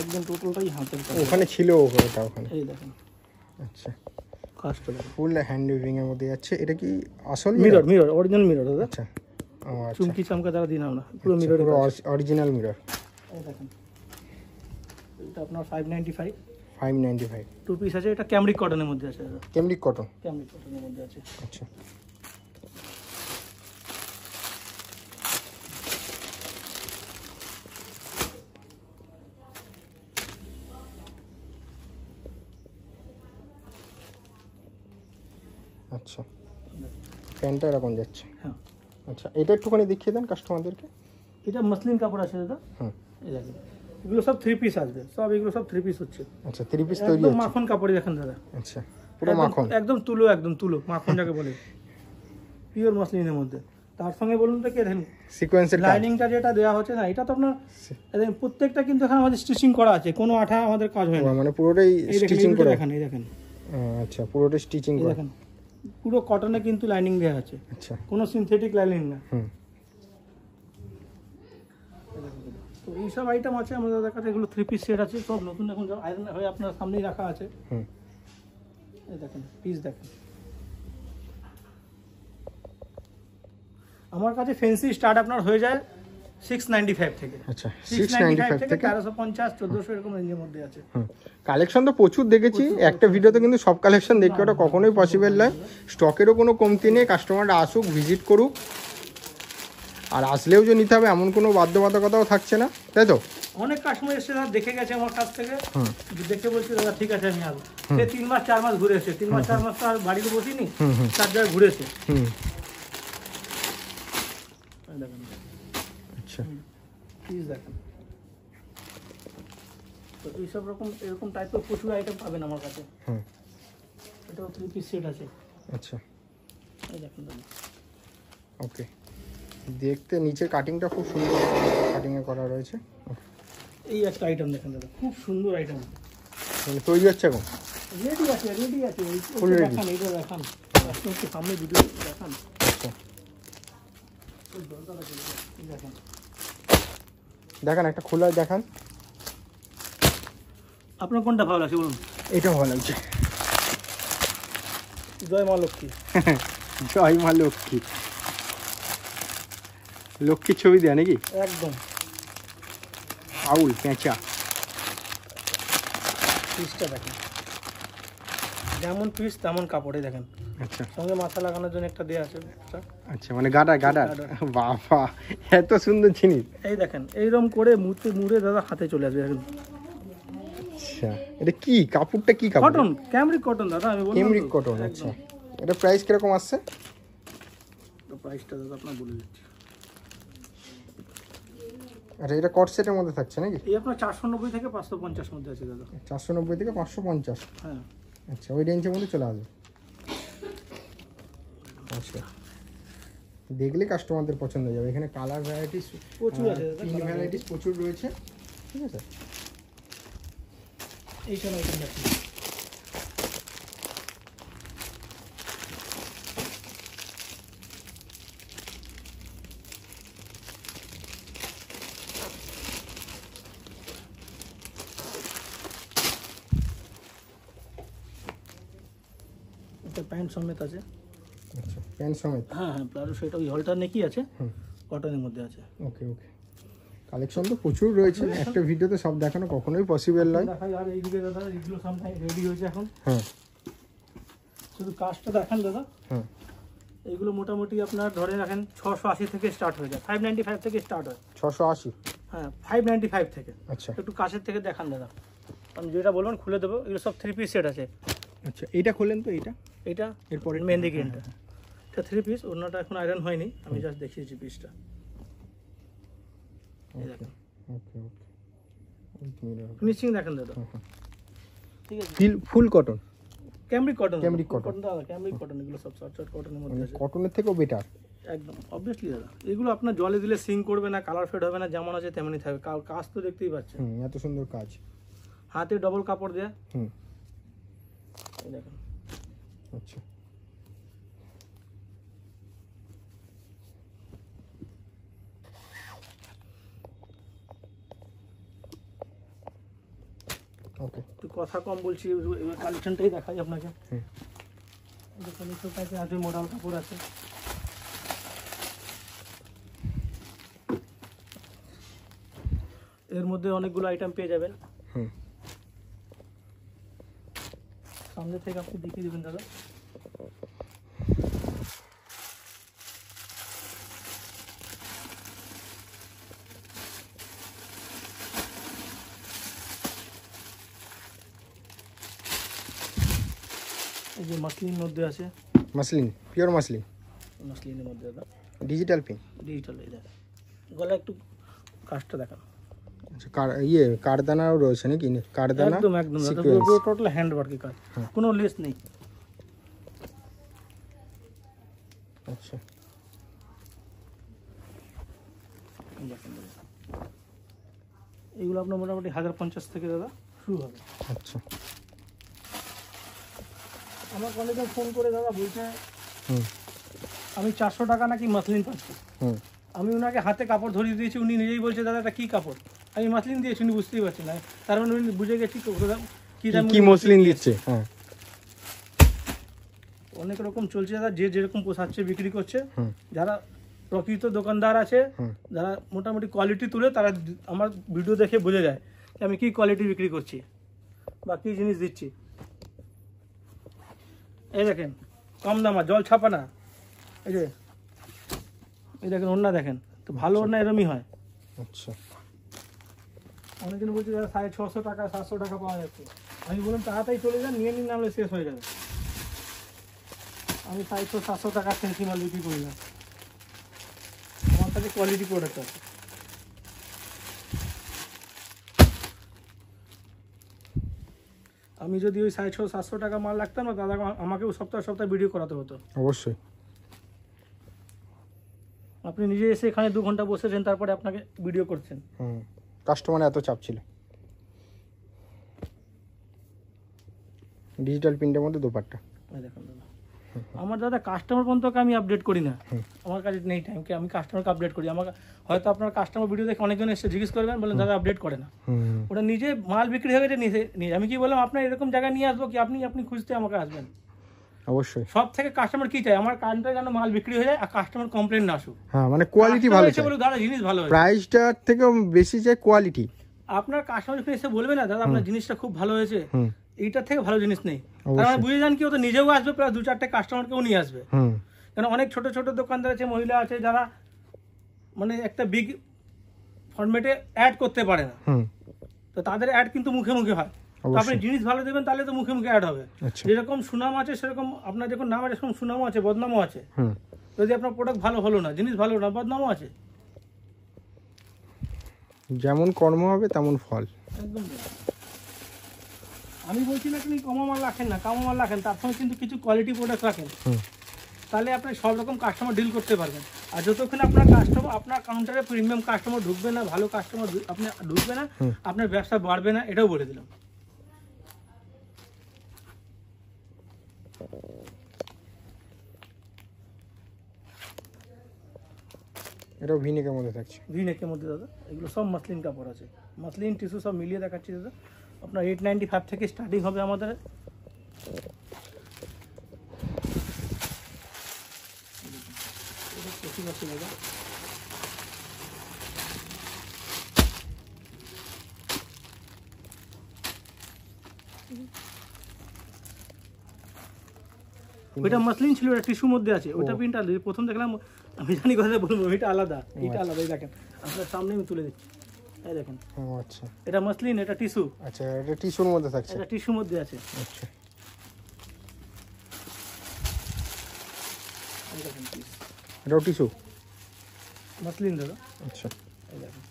একদম টোটালটাই হাতের কাজ। ওখানে ছিল ওটা ওখানে। এই দেখেন আচ্ছা, কাজটা দেখেন, ফুল হ্যান্ড উইভিং এর মধ্যে যাচ্ছে। এটা কি আসল মিরর মিরর অরিজিনাল মিরর দাদা, আচ্ছা, ও আচ্ছা, চুমকি চামকা দ্বারা দিন আমরা পুরো মিরর। পুরো অরিজিনাল মিরর। এই দেখেন, এটা আপনার 595 595 টু পিস আছে। এটা ক্যামরিক কটনের মধ্যে আছে দাদা, কেমরিক কটন। ক্যামরিক কটনের মধ্যে আছে। আচ্ছা, আচ্ছা, প্যান্টটা এরকম যাচ্ছে। হ্যাঁ, আচ্ছা, এটা একটুখানি দেখিয়ে দেন কাস্টমারদেরকে। এটা মসলিন কাপড় আছে দাদা। হুম। এই দেখেন, এগুলো সব 3 পিস আসবে, সব এগুলো সব 3 পিস হচ্ছে। আচ্ছা, 3 পিস তৈরি একদম হচ্ছে। মাখন কাপড়ে দেখেন দাদা, আচ্ছা, পুরো একদম- মাখন। একদম তুলো, একদম তুলো মাখন যাকে বলে, পিওর মসলিনের মধ্যে। তার সঙ্গে বলুন তো কি দেখেন সিকোয়েন্সের কাজ। লাইনিংটা যেটা দেওয়া হচ্ছে না, এটা তো আপনার দেখেন প্রত্যেকটা কিন্তু এখানে আমাদের স্টিচিং করা আছে, কোনো আঠা আমাদের কাজ হয় না। মানে পুরোটাই এই দেখেন, স্টিচিং এইগুলো করে। দেখেন, এই দেখেন, আচ্ছা, পুরোটাই স্টিচিং এই করে। দেখেন পুরো কটনে কিন্তু লাইনিং দেওয়া আছে, আচ্ছা, কোনো সিনথেটিক লাইনিং না। হুম। তো এইসব আইটেম আছে আমাদের কাছে, এগুলো 3 পিস সেট আছে, সব নতুন এখন আয়রন হয়ে আপনার সামনেই রাখা আছে। হুম। এই দেখেন পিস দেখেন, আমার কাছে ফ্যান্সি স্টার্ট আপনার হয়ে যায় 695 থেকে। আচ্ছা, 695 থেকে থেকে 1350 1400 এরকম রেঞ্জের মধ্যে আছে। কালেকশন তো প্রচুর দেখেছি, একটা ভিডিওতে কিন্তু সব কালেকশন দেখে ওটা কখনোই পসিবল নয়। স্টকেরও কোনো কমতি নেই, কাস্টমাররা আসুক, ভিজিট করুক, আর আসলেও যে নিতে হবে এমন কোনো বাধ্যবাধকতাও থাকছে না, তাই তো? অনেক কাস্টমার এসে দাদা দেখে গেছে আমার কাছ থেকে, হুম। দেখে বলছে দাদা ঠিক আছে আমি আসবো। সে 3 মাস 4 মাস ঘুরে এসে, 3 মাস 4 মাস তো আর বাড়িতে বসিনি, 4 জায়গায় ঘুরেছে। হুম। এই দেখেন আচ্ছা, পিস দেখেন। তো এইসব রকম এরকম টাইপের প্রচুর আইটেম পাবেন আমার কাছে। হুম। এটাও 3 পিস সেট আছে। আচ্ছা, এই দেখেন দাদা, ওকে। দেখতে নিচের কাটিংটা খুব সুন্দর কাটিংয়ে করা রয়েছে। এই একটা আইটেম দেখেন দাদা, খুব সুন্দর আইটেম, মানে তৈরি হচ্ছে এখন? রেডি আছে, রেডি আছে। Full ready। দেখান, এইটা দেখান, কাস্টমারকে সামনে ভিডিও দেখান। আচ্ছা, ওই দরকার আছে, এই দেখেন। দেখান, একটা খোলা দেখান। আপনার কোনটা ভালো লাগছে বলুন? এটা ভালো লাগছে। জয় মা লক্ষ্মী। জয় মা লক্ষ্মী, লক্ষ্মীর ছবি দেয় নাকি? একদম আউল পেঁচা। পিসটা দেখেন, যেমন পিস তেমন কাপড়ে দেখেন, আচ্ছা, সঙ্গে মাথা লাগানোর জন্য একটা দেওয়া আছে একটা। আচ্ছা, মানে গাডার গাডার। বাবা, এত সুন্দর জিনিস। এই দেখেন এইরকম করে মুড়ে দাদা হাতে চলে আসবে দেখেন। আচ্ছা, এটা কি কাপড়টা, কি কাপড়? কটন, ক্যামরিক কটন দাদা, আমি বললাম কেমরিক কটন। আচ্ছা, এটা প্রাইস কিরকম আসছে? প্রাইসটা দাদা আপনার বলে দিচ্ছি। আচ্ছা, এটা কট সেটের মধ্যে থাকছে নাকি? এই আপনার 490 থেকে 550 মধ্যে আছে দাদা। 490 থেকে 550। হ্যাঁ, আচ্ছা, ওই রেঞ্জের মধ্যে চলে আসবে। আচ্ছা, দেখলে কাস্টমারদের পছন্দ হয়ে যাবে। এখানে কালার ভ্যারাইটিস প্রচুর আছে দাদা, পিন ভ্যারাইটিস প্রচুর রয়েছে, ঠিক আছে? এইসব আইটেম দেখেন। এটা প্যান্ট সমেত আছে। আচ্ছা, প্যান্ট সমেত। হ্যাঁ হ্যাঁ, প্লাজো সেটা ওই হলটার নেকি আছে, হুম। কটনের মধ্যে আছে। ওকে ওকে, কালেকশন তো প্রচুর রয়েছে, একটা ভিডিওতে সব দেখানো কখনোই পসিবল নয়। দেখাই, আর এইদিকে দাদা এগুলো সব রেডি হয়েছে এখন, হ্যাঁ, শুধু কাজটা দেখান দাদা। হ্যাঁ, এইগুলো মোটামুটি আপনার ধরে রাখেন 680 থেকে স্টার্ট হয়ে যায়, 595 থেকে স্টার্ট হয়। 680। হ্যাঁ 595 থেকে। আচ্ছা, একটু কাছের থেকে দেখান দাদা, আমি যেটা বলবেন খুলে দেবো। এগুলো সব 3 পিস সেট আছে। আচ্ছা, এইটা খোলেন তো, এইটা এটা এরপরে মেহেন্দি গ্রিনটা এটা 3 পিস, ওড়নাটা এখন আয়রন হয়নি, আমি জাস্ট দেখিয়েছি পিসটা। এই দেখেন ওকে ওকে, ফিনিশিং দেখেন দাদা, ঠিক আছে। Full cotton, cambric cotton, cambric cotton। Cotton দাদা, ক্যামরিক কটন, এগুলো সব শর্ট শর্ট কটনের মধ্যে আছে কটনের থেকেও বেটার। একদম অবভিয়াসলি দাদা। এগুলো আপনার জলে দিলে সিঙ্ক করবে না, কালার ফেড হবে না, যেমন আছে তেমনই থাকবে। কাজ তো দেখতেই পাচ্ছেন, এত সুন্দর কাজ। হাতে ডবল কাপড় দেয়া। এই দেখেন, আচ্ছা ওকে, একটু কথা কম বলছি, এবার কালেকশনটাই দেখাই আপনাকে। দেখুন এই টাইপের আছে, মডাল কাপড় আছে। এর মধ্যে অনেকগুলো আইটেম পেয়ে যাবেন। সামনে থেকে আপনি দেখিয়ে দেবেন দাদা। এই যে মাসলিনের মধ্যে আছে, মাসলিন, পিওর মাসলিন, মাসলিনের মধ্যে দাদা ডিজিটাল পিন। ডিজিটাল। এই দেখেন গলা একটু কাজটা দেখান। আচ্ছা, কারদানাও রয়েছে নাকি? কারদানা একদম একদম দাদা, পুরো টোটাল হ্যান্ড ওয়ার্কের কাজ, কোনো লেস নেই। আচ্ছা দেখেন দাদা, এগুলো আপনার মোটামুটি 1050 থেকে দাদা শুরু হবে। আচ্ছা আমার অনেকজন ফোন করে দাদা বলছে আমি 400 টাকা নাকি মাসলিন পাচ্ছি। আমি ওনাকে হাতে কাপড় ধরিয়ে দিয়েছি, উনি নিজেই বলছে দাদা এটা কী কাপড়, আমি মাসলিন দিয়েছি, উনি বুঝতেই পারছি না। তার মানে উনি বুঝে গেছি কি মসলিন দিচ্ছে। হ্যাঁ, অনেক রকম চলছে দাদা, যে যেরকম পোষাচ্ছে বিক্রি করছে। যারা প্রকৃত দোকানদার আছে, যারা মোটামুটি কোয়ালিটি তুলে, তারা আমার ভিডিও দেখে বুঝে যায় যে আমি কি কোয়ালিটি বিক্রি করছি বা কী জিনিস দিচ্ছি। এই দেখেন কম দামা, জল ছাপা না। এই দেখেন ওড়না দেখেন তো, ভালো ওড়না এরমই হয়। আচ্ছা, অনেকজন বলছে দাদা 650 টাকা 700 টাকা পাওয়া যাচ্ছে। আমি বললাম তাড়াতাড়ি চলে যান, নিয়ে নিন, নাহলে শেষ হয়ে যাবে। আমি 600-700 টাকা ফেন্সি মাল বিক্রি করি না, আমার কাছে কোয়ালিটি প্রোডাক্ট আছে। আমি যদি ওই 600-700 টাকা মাল রাখতাম না দাদা, আমাকেও সপ্তাহে ভিডিও করাতে হতো। অবশ্যই। আপনি নিজে এসে এখানে 2 ঘন্টা বসেছেন, তারপরে আপনাকে ভিডিও করছেন। কাস্টমার এত চাপ ছিল। ডিজিটাল প্রিন্টের মধ্যে দোপাট্টা। দেখুন দাদা, আমার দাদা কাস্টমার পর্যন্ত আমি আপডেট করি না, আমার কাছে নেই টাইম কি আমি কাস্টমারকে আপডেট করি। আমার হয়তো আপনার কাস্টমার ভিডিও দেখে অনেকজন এসে জিজ্ঞেস করবেন, বলেন দাদা আপডেট করে না। ওটা নিজে মাল বিক্রি হয়ে গেছে নিয়ে, আমি কি বললাম আপনার এরকম জায়গায় নিয়ে আসবো কি, আপনি খুঁজতে আমাকে আসবেন। অবশ্যই। সব থেকে কাস্টমার কি চায়, আমার কাউন্টারে যেন মাল বিক্রি হয়ে যায় আর কাস্টমার কমপ্লেন না আসুক। হ্যাঁ, মানে কোয়ালিটি ভালো চাই, বলুন দাদা জিনিস ভালো, প্রাইসটার থেকে বেশি চাই কোয়ালিটি। আপনার কাস্টমার এসে বলবে না দাদা আপনার জিনিসটা খুব ভালো হয়েছে, এইটার থেকে ভালো জিনিস নেই। তার মানে বুঝে যান কি, ও তো নিজেও আসবে, প্রায় 2-4টে কাস্টমারকেও নিয়ে আসবে। কারণ অনেক ছোট ছোট দোকানদার আছে, মহিলা আছে, যারা মানে একটা বিগ ফরম্যাটে অ্যাড করতে পারে না, তো তাদের অ্যাড কিন্তু মুখে মুখে হয়। তো আপনি জিনিস ভালো দেবেন তাহলে তো মুখে মুখে অ্যাড হবে। যেরকম সুনাম আছে সেরকম আপনার যখন নাম আছে, সেরকম সুনামও আছে, বদনামও আছে। যদি আপনার প্রোডাক্ট ভালো হলো না, জিনিস ভালো না, বদনামও আছে। যেমন কর্ম হবে তেমন ফল। একদম। আমি বলছি না আপনি কমা মাল রাখেন না, কামা মাল রাখেন, তার সঙ্গে কিন্তু কিছু কোয়ালিটি প্রোডাক্ট রাখেন, তাহলে আপনি সব রকম কাস্টমার ডিল করতে পারবেন। আর যতক্ষণ আপনার কাউন্টারে প্রিমিয়াম কাস্টমার ঢুকবে না, ভালো কাস্টমার আপনি ঢুকবে না, আপনার ব্যবসা বাড়বে না, এটাও বলে দিলাম। এটাও ভিনেকের মধ্যে থাকছে। ভিনেকের মধ্যে দাদা, এগুলো সব মাসলিন কাপড় আছে, মাসলিন টিস্যু সব মিলিয়ে দেখাচ্ছি দাদা। আপনার 895 থেকে স্টার্টিং হবে আমাদের। ওইটা মাসলিন ছিল, ওটা টিস্যুর মধ্যে আছে, ওইটা প্রিন্ট আলাদা। প্রথম দেখলাম, আমি জানি কথা বলবো, এটা আলাদা, এটা আলাদা। এই দেখেন আপনার সামনে আমি তুলে দিচ্ছি, এই দেখেন। আচ্ছা, এটা মাসলিন, এটা টিস্যু। আচ্ছা, এটা টিস্যুর মধ্যে থাকছে, এটা টিস্যুর মধ্যে আছে। আচ্ছা, এই দেখেন পিস এটাও টিস্যু। মাসলিন দাদা। আচ্ছা, এই দেখেন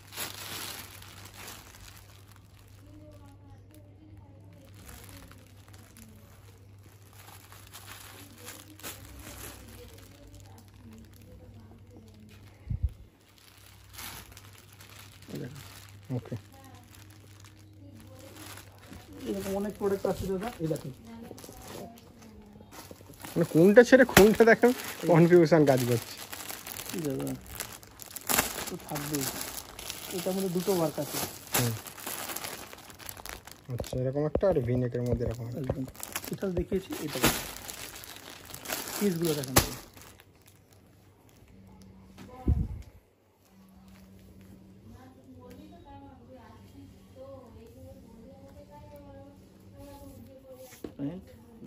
ওকে। এরকম অনেক প্রোডাক্ট আছে দাদা। এই দেখেন মানে কোনটা ছেড়ে কোনটা দেখেন কনফিউশন কাজ করছে। কি দাদা তো থাকবেই, এটার মধ্যে দুটো ওয়ার্ক আছে। আচ্ছা, এরকম একটা আর ভিনেকের মধ্যে এরকম একটা। একদম এটা দেখিয়েছি, এটা পিসগুলো দেখেন।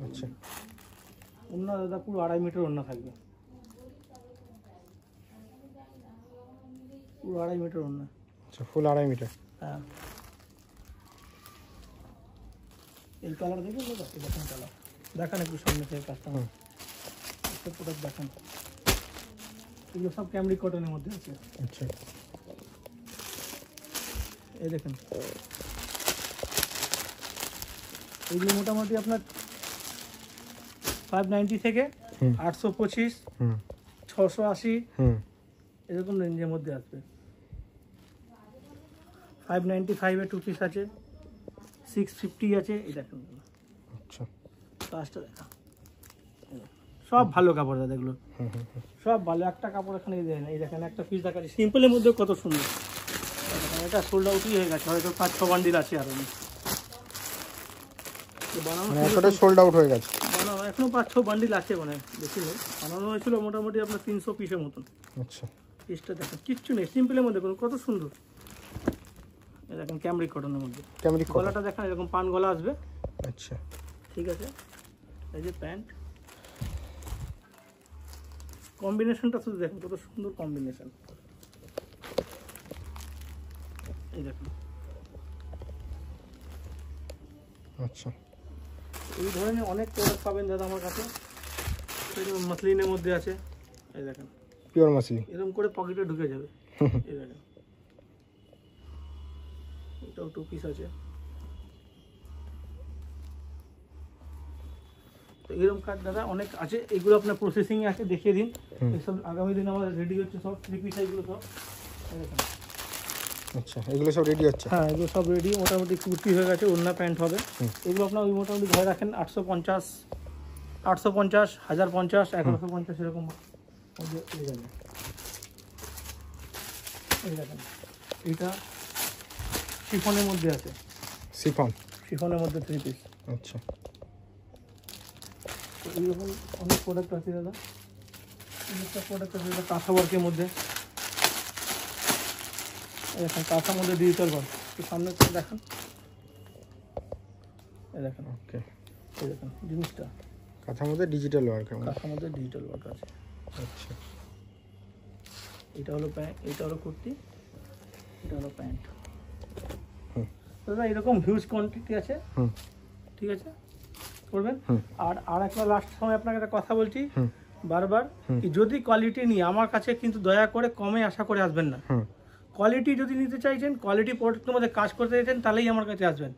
আচ্ছা, ওড়না দাদা পুরো 2.5 মিটার ওড়না থাকবে, পুরো 2.5 মিটার ওড়না। আচ্ছা, ফুল 2.5 মিটার। হ্যাঁ, এই কালার দেখুন দাদা, এই দেখেন কালার দেখান একটু সামনে থেকে কাস্টমার একটা প্রোডাক্ট দেখান। এগুলো সব ক্যামরিক কটনের মধ্যে আছে। আচ্ছা, এই দেখেন এগুলো মোটামুটি আপনার 590 থেকে 825, 680 এরকম রেঞ্জের মধ্যে আসবে। 595 এর 2 পিস আছে, 650 আছে। এই দেখেন আচ্ছা, কাজটা দেখা, সব ভালো কাপড় দাদা, এগুলো সব ভালো। একটা কাপড় এখানে দেয় না। এই দেখেন একটা পিস দেখাচ্ছি সিম্পলের মধ্যে কত সুন্দর। এটা সোল্ড আউটই হয়ে গেছে, হয়তো 5-6 বান্ডিল আছে আর বানানো এতটা সোল্ড আউট হয়ে গেছে। বানানো এখনো 5-6 বান্ডিল আছে, মানে বেশি নেই। বানানো হয়েছিল মোটামুটি আপনার 300 পিসের মতন। আচ্ছা, পিসটা দেখেন কিচ্ছু নেই, সিম্পলের মধ্যে কত সুন্দর। এই দেখেন ক্যামরিক কটনের মধ্যে ক্যামরিক কটন। গলাটা দেখেন এরকম পান গলা আসবে। আচ্ছা, ঠিক আছে, এই যে প্যান্ট কম্বিনেশনটা শুধু দেখেন কত সুন্দর কম্বিনেশন। এই দেখুন, আচ্ছা, এই ধরনের অনেক প্রোডাক্ট পাবেন দাদা আমার কাছে। মাসলিনের মধ্যে আছে, এই দেখেন পিওর মাসলিন। এরকম করে পকেটে ঢুকে যাবে। এই দেখেন এটাও 2 পিস আছে। তো এরকম কাজ দাদা অনেক আছে, এগুলো আপনার প্রসেসিং আছে, দেখিয়ে দিন। এইসব আগামী দিন আমাদের রেডি হচ্ছে সব 3 পিস এগুলো সব। এই দেখেন আচ্ছা, এগুলো সব রেডি হচ্ছে। হ্যাঁ, এগুলো সব রেডি, মোটামুটি কুর্তি হয়ে গেছে, ওড়না প্যান্ট হবে। এগুলো আপনার ওই মোটামুটি ঘরে রাখেন 850, 1050, 1150 এরকম। এই দেখেন এটা শিফনের মধ্যে আছে, শিফনের মধ্যে 3 পিস। আচ্ছা, তো এইরকম অনেক প্রোডাক্ট আছে দাদা। অনেকটা প্রোডাক্ট আছে দাদা কাঁথা ওয়ার্কের মধ্যে। দেখেন কাঁথার মধ্যে ডিজিটাল ওয়ার্ক, সামনে থেকে দেখান। এই দেখেন, ওকে, এই দেখেন জিনিসটা কাঁথার মধ্যে ডিজিটাল ওয়ার্ক। কাঁথার মধ্যে ডিজিটাল ওয়ার্ক আছে। আচ্ছা, এটা হলো প্যান্ট, এটা হলো কুর্তি, এটা হলো প্যান্ট। দাদা এরকম হিউজ কোয়ান্টিটি আছে। ঠিক আছে, করবেন। আর একটা লাস্ট সময় আপনাকে একটা কথা বলছি বারবার, কি যদি কোয়ালিটি নিয়ে আমার কাছে কিন্তু দয়া করে কমে আশা করে আসবেন না। কোয়ালিটি যদি নিতে চাইছেন, কোয়ালিটি প্রোডাক্টের মধ্যে কাজ করতে চাইছেন, তাহলেই আমার কাছে আসবেন।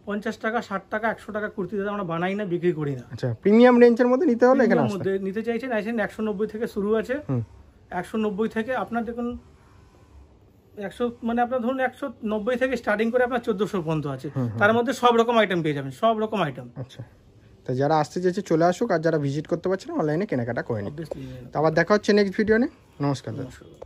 50 টাকা, 60 টাকা, 100 টাকা কুর্তি দাদা আমরা বানাই না, বিক্রি করি না। আচ্ছা, প্রিমিয়াম রেঞ্জের মধ্যে নিতে হলে এখানে মধ্যে নিতে চাইছেন আসেন, 190 থেকে শুরু আছে। 190 থেকে আপনার দেখুন 100, মানে আপনার ধরুন 190 থেকে স্টার্টিং করে আপনার 1400 পর্যন্ত আছে। তার মধ্যে সব রকম আইটেম পেয়ে যাবেন, সব রকম আইটেম। আচ্ছা, তা যারা আসতে চাইছে চলে আসুক, আর যারা ভিজিট করতে পারছে না অনলাইনে কেনাকাটা করে নিন। অবভিয়াসলি। তো আবার দেখা হচ্ছে নেক্সট ভিডিও নিয়ে। নমস্কার দাদা।